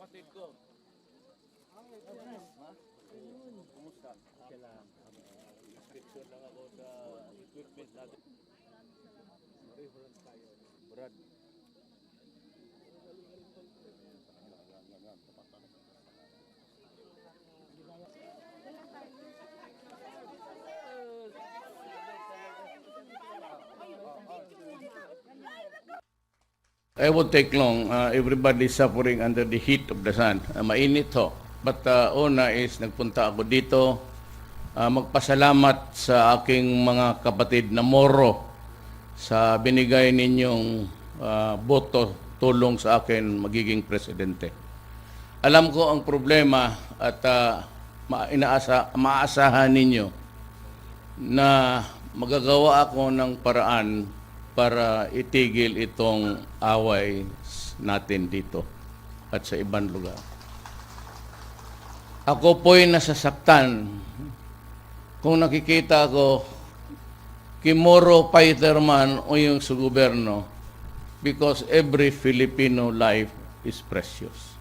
kapatid ko. Ha? Kumusta? Okay lang. Inspection lang ako sa equipment natin. Reference tayo. Brad. I won't take long. Everybody is suffering under the heat of the sun. Mainit ho. But una is nagpunta ako dito magpasalamat sa aking mga kapatid na Moro sa binigay ninyong boto tulong sa akin magiging presidente. Alam ko ang problema at maasahan ninyo na magagawa ako ng paraan para itigil itong away natin dito at sa ibang lugar. Ako po'y nasasaktan kung nakikita ko Kimoro fighter man o yung sa gobyerno because every Filipino life is precious.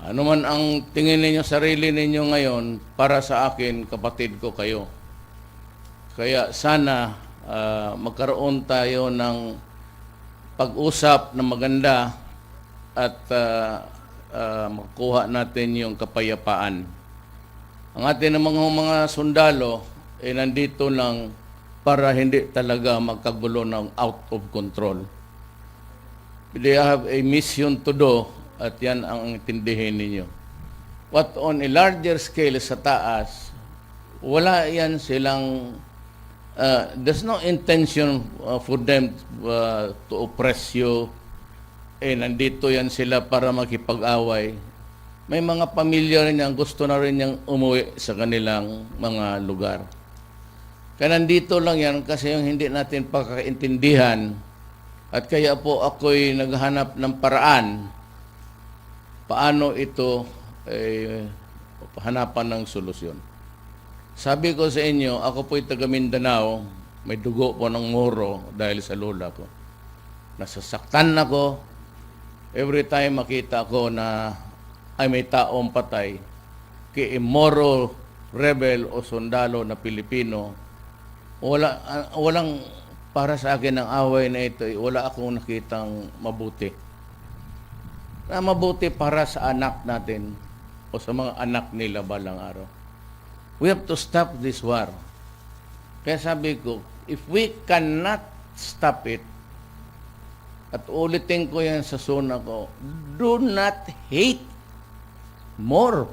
Ano man ang tingin ninyo, sarili ninyo ngayon, para sa akin, kapatid ko kayo. Kaya sana magkaroon tayo ng pag-usap na maganda at makuha natin yung kapayapaan. Ang atin ng mga sundalo ay nandito lang para hindi talaga magkagulo ng out of control. They have a mission to do at yan ang intindihin ninyo. What on a larger scale sa taas, wala yan silang there's no intention for them to oppress you. Nandito yan sila para makipag-away. May mga pamilya rin yang gusto na rin yang umuwi sa kanilang mga lugar. Kaya nandito lang yan kasi yung hindi natin pagkakaintindihan at kaya po ako'y naghanap ng paraan paano ito hanapan ng solusyon. Sabi ko sa inyo, ako po'y taga Mindanao, may dugo po ng Moro dahil sa lola ko. Nasasaktan ako, every time makita ko na ay may taong patay, kay Moro, rebel o sundalo na Pilipino, walang para sa akin ang away na ito, wala akong nakitang mabuti. Na mabuti para sa anak natin o sa mga anak nila balang araw. We have to stop this war. Kaya sabi ko, if we cannot stop it, at ulitin ko yan sa zona ko, do not hate more.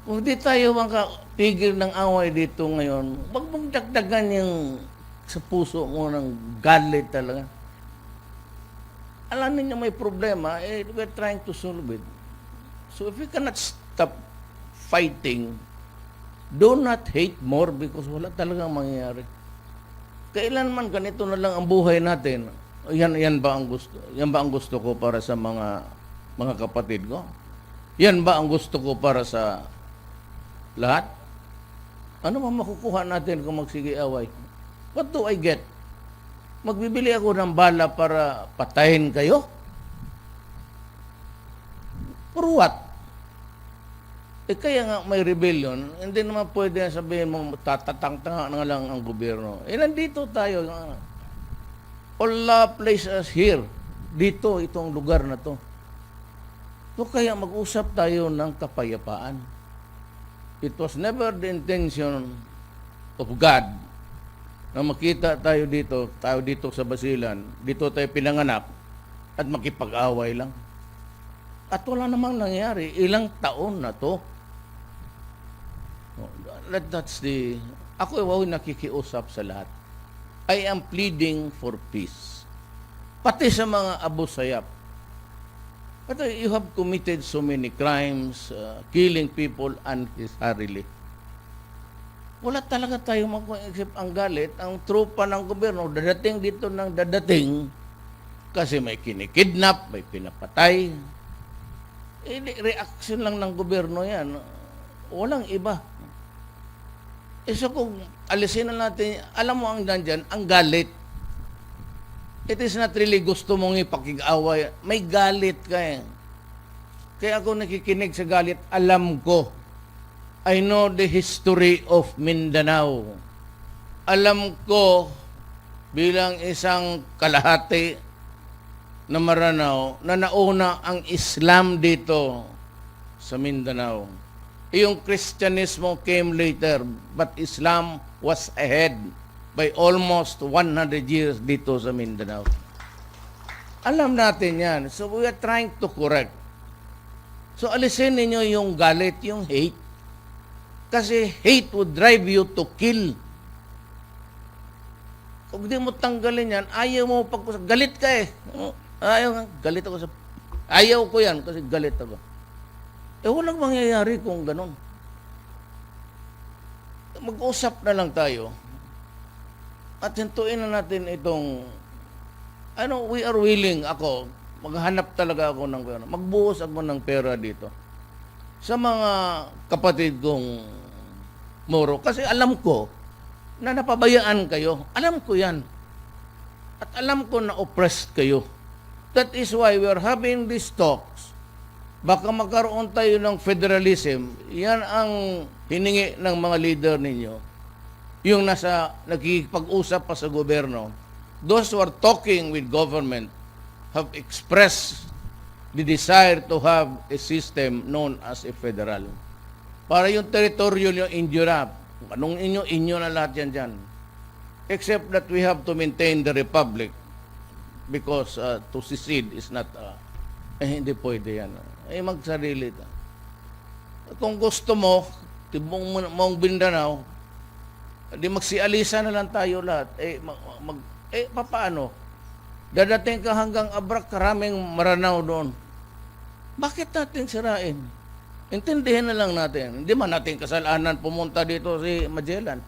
Kung di tayo makapigil ng away dito ngayon, wag mong dagdagan yung sa puso mo ng galit talaga. Alam niyo may problema, we're trying to solve it. So if we cannot stop fighting, do not hate more because wala talagang mangyayari. Kailanman ganito na lang ang buhay natin. Yan ba ang gusto? Yan ba ang gusto ko para sa mga kapatid ko? Yan ba ang gusto ko para sa lahat? Ano ba makukuha natin kung magsige-away? What do I get? Magbibili ako ng bala para patayin kayo? For what? Kaya nga may rebellion, hindi naman pwede sabihin mo tatatang-tanga na lang ang gobyerno. Nandito tayo. Allah place us here. Dito, itong lugar na to. So kaya mag-usap tayo ng kapayapaan. It was never the intention of God na makita tayo dito sa Basilan, dito tayo pinanganak at makipag-away lang. At wala namang nangyari. Ilang taon na to. That's the... Ako ay nakikiusap sa lahat. I am pleading for peace. Pati sa mga Abu Sayyaf. But you have committed so many crimes, killing people unnecessarily. Wala talaga tayo mag-except ang galit. Ang tropa ng gobyerno, dadating dito ng dadating kasi may kinikidnap, may pinapatay. Reaction lang ng gobyerno yan. Walang iba. So kung alisin na natin, alam mo ang nandyan, ang galit. It is not really gusto mong ipakig-away. May galit ka eh. Kaya ako nakikinig sa galit, alam ko. I know the history of Mindanao. Alam ko bilang isang kalahati na Maranao na nauna ang Islam dito sa Mindanao. Yung Kristyanismo came later, but Islam was ahead by almost 100 years dito sa Mindanao. Alam natin yan. So we are trying to correct. So alisin ninyo yung galit, yung hate. Kasi hate would drive you to kill. Kung di mo tanggalin yan, ayaw mo galit ka eh. Galit ako ayaw ko yan kasi galit ako. Walang mangyayari kung ganun. Mag-usap na lang tayo. At hintuin na natin itong we are willing, ako, maghanap talaga ako ng pera. Magbuhos ako ng pera dito. Sa mga kapatid kong Moro. Kasi alam ko na napabayaan kayo. Alam ko yan. At alam ko na oppressed kayo. That is why we are having these talks. Baka magkaroon tayo ng federalism. Yan ang hiningi ng mga leader ninyo. Yung nakikipag-usap pa sa gobyerno. Those who are talking with government have expressed the desire to have a system known as a federal. Para yung teritoryo nyo injura. Anong inyo na lahat yan dyan. Except that we have to maintain the republic because to secede is not, hindi pwede yan. Magsarili ka. Kung gusto mo, tibong mong Mindanao, di magsialisa na lang tayo lahat. Paano? Dadating ka hanggang Abrak, karaming Maranao doon. Bakit natin sirain? Intindihin na lang natin. Hindi man natin kasalanan pumunta dito si Magellan.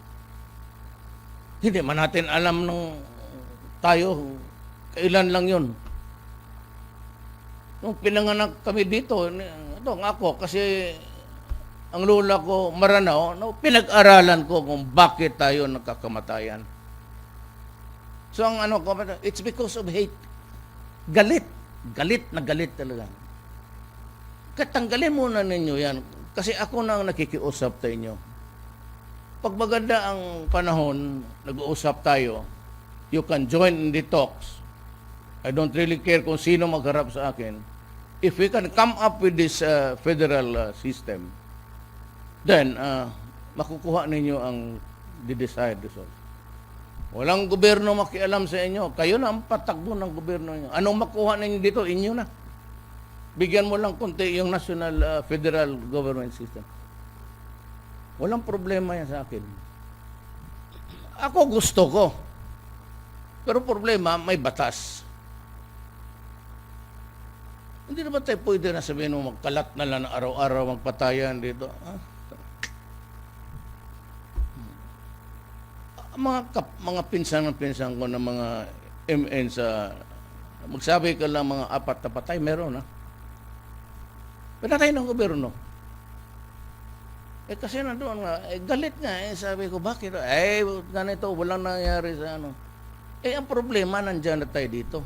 Hindi man natin alam nung tayo, kailan lang yun. Nung pinanganak kami dito, ito ako, kasi ang lola ko, Maranao, pinag-aralan ko kung bakit tayo nagkakamatayan. So ang it's because of hate. Galit. Galit na galit talaga. Katanggalin muna ninyo yan. Kasi ako na ang nakikiusap sa inyo. Pag maganda ang panahon, nag-uusap tayo, you can join in the talks. I don't really care kung sino magharap sa akin. If we can come up with this federal system, then makukuha ninyo ang the desired result. Walang gobyerno makialam sa inyo. Kayo na ang patakbo ng gobyerno niyo. Anong makuha ninyo dito? Inyo na. Bigyan mo lang konti yung national federal government system. Walang problema yan sa akin. Ako gusto ko. Pero problema, may batas. Hindi naman tayo pwede na sabihin mo magkalat na lang araw-araw magpatayan dito. Mga pinsan ko na mga MN sa magsabi ka lang mga 4 na patay, meron Pinatay ng gobyerno. Kasi nandoon nga, galit nga. Sabi ko, bakit? Ganito, walang nangyari sa ang problema, nandyan na tayo dito.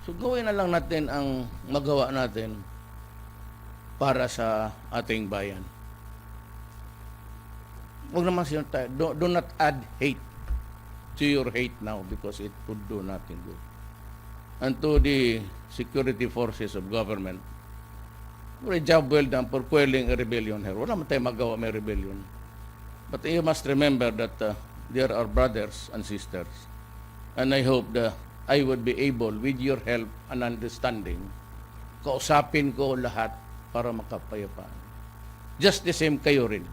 So, gawin na lang natin ang magawa natin para sa ating bayan. Huwag naman siya tayo. Do not add hate to your hate now because it would do nothing good. And to the security forces of government, a job well done for quelling a rebellion here. Wala man tayo magawa may rebellion. But you must remember that they are our brothers and sisters. And I hope that I would be able, with your help and understanding, kausapin ko lahat para makapayapaan. Just the same kayo rin.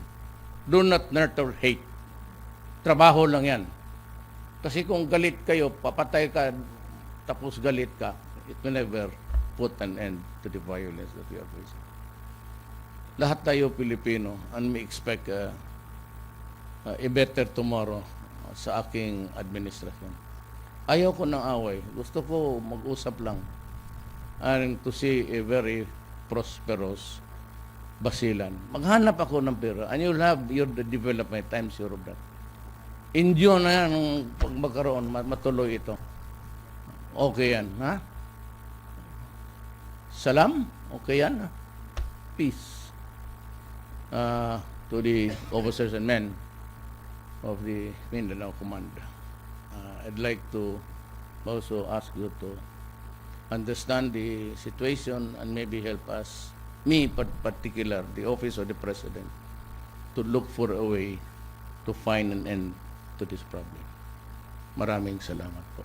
Do not nurture hate. Trabaho lang yan. Kasi kung galit kayo, papatay ka, tapos galit ka, it will never put an end to the violence that we are facing. Lahat tayo Pilipino and we expect a better tomorrow sa aking administrasyon. Ayaw ko ng away. Gusto ko mag-usap lang and to see a very prosperous Basilan. Maghanap ako ng pera and you'll have your development. I'm sure of that. Indio na yan pag magkaroon, matuloy ito. Okay yan, ha? salam, okay yan. Peace. To the officers and men of the Mindanao Command. I'd like to also ask you to understand the situation and maybe help us, me particular, the office of the President, to look for a way to find an end to this problem. Maraming salamat po.